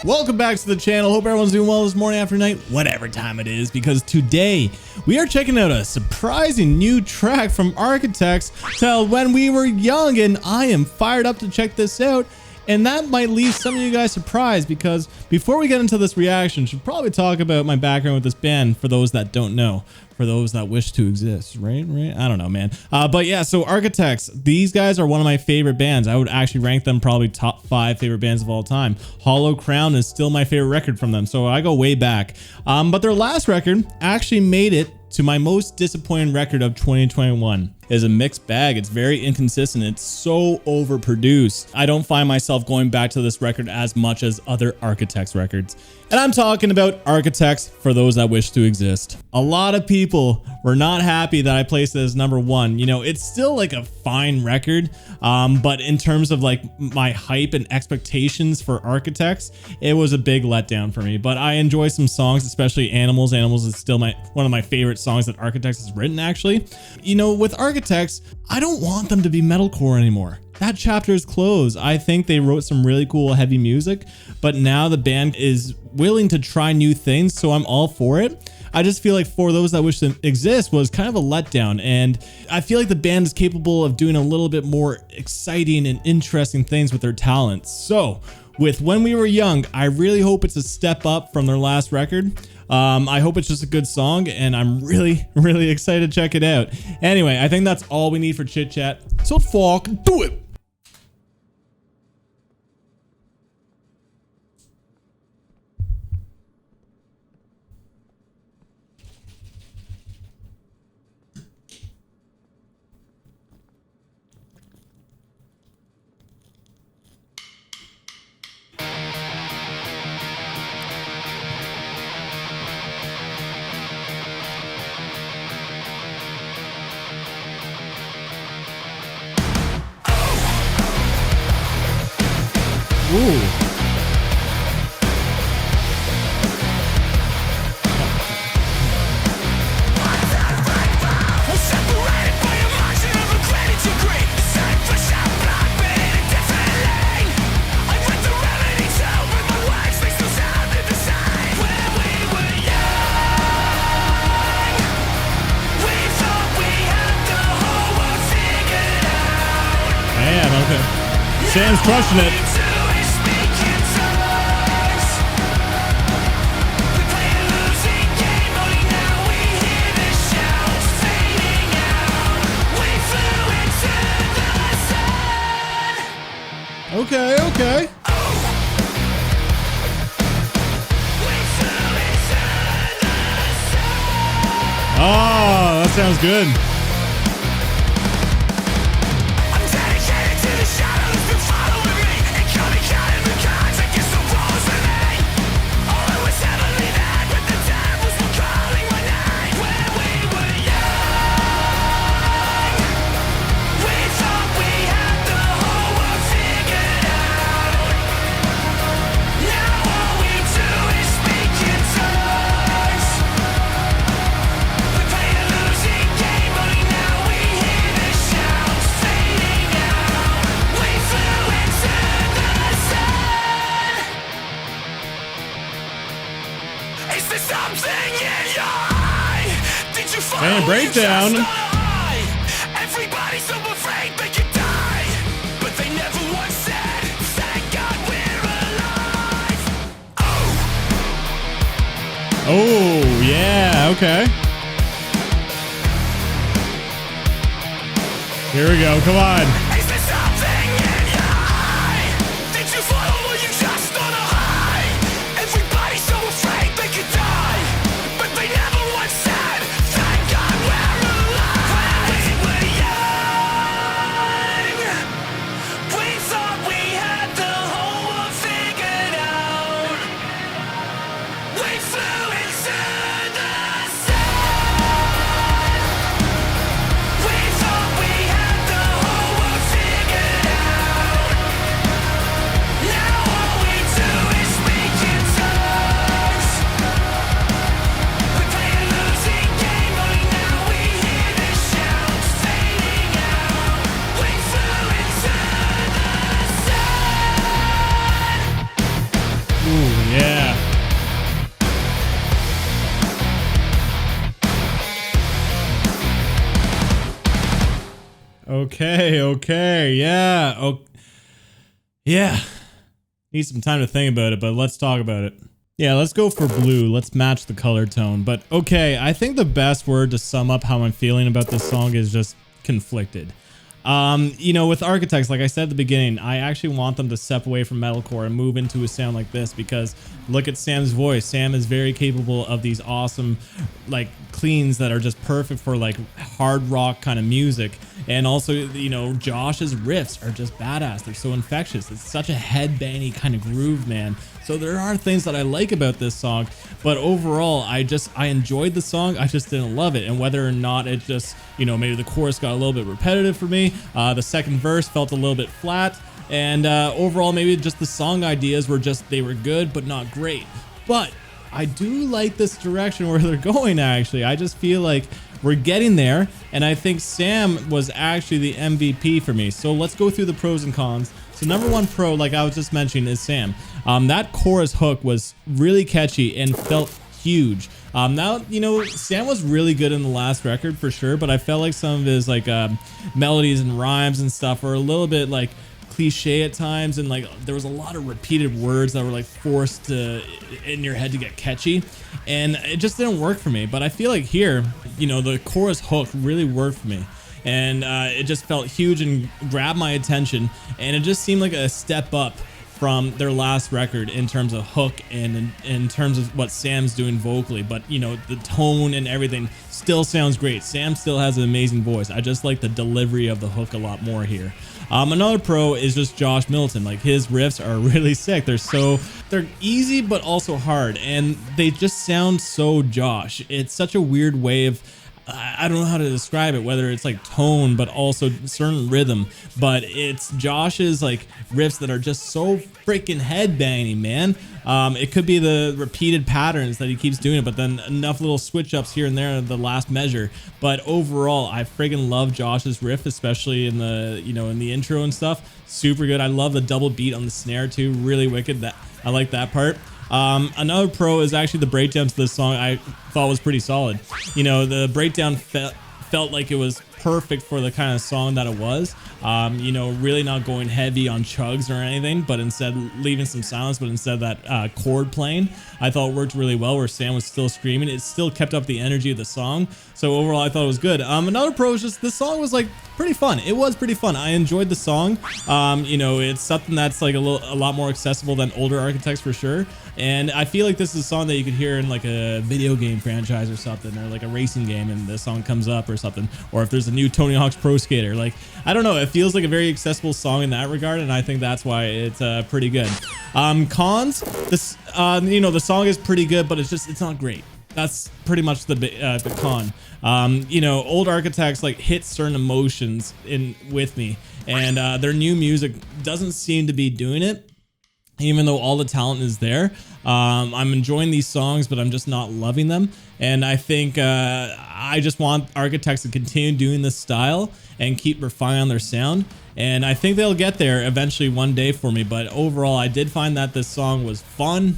Welcome back to the channel. Hope everyone's doing well this morning, after night, whatever time it is, because today we are checking out a surprising new track from Architects titled When We Were Young, and I am fired up to check this out. And that might leave some of you guys surprised, because before we get into this reaction, should probably talk about my background with this band for those that don't know, for those that wish to exist, right? I don't know, man. But yeah, so Architects, these guys are one of my favorite bands. I would actually rank them probably top 5 favorite bands of all time. Hollow Crown is still my favorite record from them, so I go way back. But their last record actually made it to my most disappointing record of 2021. Is a mixed bag. It's very inconsistent. It's so overproduced. I don't find myself going back to this record as much as other Architects records. And I'm talking about Architects for those that wish to exist. A lot of people were not happy that I placed it as #1. You know, it's still like a fine record, but in terms of like my hype and expectations for Architects, it was a big letdown for me. But I enjoy some songs, especially Animals. Animals is still one of my favorite songs that Architects has written, actually. You know, with Architects, I don't want them to be metalcore anymore. That chapter is closed. I think they wrote some really cool heavy music, but now the band is willing to try new things, so I'm all for it. I just feel like For Those That Wish to Exist was kind of a letdown, and I feel like the band is capable of doing a little bit more exciting and interesting things with their talents. So with When We Were Young, I really hope it's a step up from their last record. I hope it's just a good song, and I'm really excited to check it out. Anyway, I think that's all we need for chit chat. So fuck, do it. Ooh. Man, okay. Sam's crushing it. Okay. Oh, that sounds good. Man, breakdown. Everybody's so afraid they could die, but they never once said, thank God we're alive. Oh, yeah, okay. Here we go, come on. Is there something in your eye? Did you fall or you just on a high? Everybody's so afraid they could die, but they never once said, thank God we're alive. We were young. We thought we had the whole world figured out. We flew into the sun. We thought we had the whole world Okay. Yeah. Oh, yeah. Need some time to think about it, but let's talk about it. Yeah, let's go for blue. Let's match the color tone. But okay, I think the best word to sum up how I'm feeling about this song is just conflicted. You know, with Architects, like I said at the beginning, I actually want them to step away from metalcore and move into a sound like this, because look at Sam's voice. Sam is very capable of these awesome like cleans that are just perfect for like hard rock kind of music. And also, you know, Josh's riffs are just badass. They're so infectious. It's such a headbangy kind of groove, man. So there are things that I like about this song, but overall, I enjoyed the song. I just didn't love it. And whether or not it just, you know, maybe the chorus got a little bit repetitive for me. The second verse felt a little bit flat. And overall, maybe just the song ideas were just, they were good, but not great. But I do like this direction where they're going, actually. I just feel like we're getting there. And I think Sam was actually the MVP for me. So let's go through the pros and cons. So number one pro, like I was just mentioning, is Sam. That chorus hook was really catchy and felt huge. Now, you know, Sam was really good in the last record for sure, but I felt like some of his like melodies and rhymes and stuff were a little bit like cliche at times, and like there was a lot of repeated words that were like forced to in your head to get catchy, and it just didn't work for me. But I feel like here, you know, the chorus hook really worked for me. And it just felt huge and grabbed my attention, and it just seemed like a step up from their last record in terms of hook and in terms of what Sam's doing vocally. But you know, the tone and everything still sounds great. Sam still has an amazing voice. I just like the delivery of the hook a lot more here. Another pro is just Josh Middleton. Like, his riffs are really sick. They're easy but also hard, and they just sound so Josh. It's such a weird way of, I don't know how to describe it, whether it's like tone but also certain rhythm, but it's Josh's like riffs that are just so freaking headbanging, man. It could be the repeated patterns that he keeps doing, but then enough little switch ups here and there in the last measure. But overall, I friggin' love Josh's riff, especially in the, you know, in the intro and stuff. Super good. I love the double beat on the snare too. Really wicked. That I like that part. Another pro is actually the breakdown to this song. I thought was pretty solid. You know, the breakdown felt like it was perfect for the kind of song that it was. You know, really not going heavy on chugs or anything, but instead leaving some silence, but instead that chord playing, I thought it worked really well, where Sam was still screaming. It still kept up the energy of the song. So overall, I thought it was good. Another pro is just this song was like pretty fun. It was pretty fun. I enjoyed the song. You know, it's something that's like a lot more accessible than older Architects for sure. And I feel like this is a song that you could hear in like a video game franchise or something, or like a racing game, and the song comes up or something, or if there's a new Tony Hawk's Pro Skater. Like, I don't know, it feels like a very accessible song in that regard, and I think that's why it's pretty good. Cons, this you know, the song is pretty good, but it's not great. That's pretty much the con. You know, old Architects like hit certain emotions with me, and their new music doesn't seem to be doing it. Even though all the talent is there, I'm enjoying these songs, but I'm just not loving them. And I think I just want Architects to continue doing this style and keep refining their sound. And I think they'll get there eventually one day for me. But overall, I did find that this song was fun.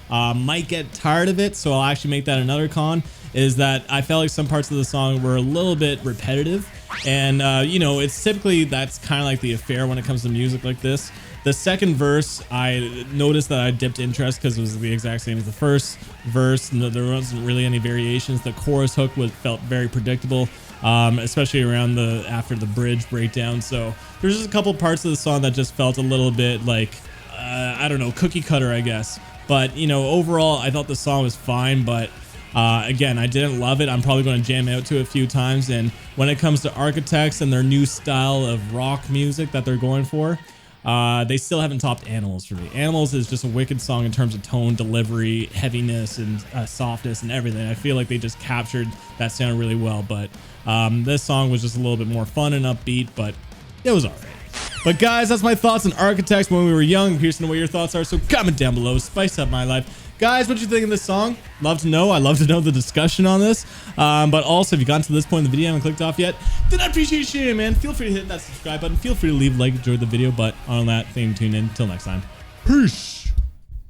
Might get tired of it, so I'll actually make that another con, is that I felt like some parts of the song were a little bit repetitive. And, you know, it's typically, that's kind of like the affair when it comes to music like this. The second verse, I noticed that I dipped interest because it was the exact same as the first verse. No, there wasn't really any variations. The chorus hook felt very predictable, especially around after the bridge breakdown. So there's just a couple parts of the song that just felt a little bit like, I don't know, cookie cutter, I guess. But, you know, overall, I thought the song was fine, but again, I didn't love it. I'm probably going to jam out to it a few times. And when it comes to Architects and their new style of rock music that they're going for, they still haven't topped Animals for me. Animals is just a wicked song in terms of tone, delivery, heaviness, and softness and everything. I feel like they just captured that sound really well. But this song was just a little bit more fun and upbeat, but it was all right. But guys, that's my thoughts on Architects when we were young. I'm curious to know what your thoughts are, so comment down below. Spice up my life. Guys, what you think of this song? Love to know. I love to know the discussion on this. But also, if you gotten to this point in the video and haven't clicked off yet, then I appreciate you, man. Feel free to hit that subscribe button. Feel free to leave a like, enjoy the video. But on that, tune in. Until next time. Peace.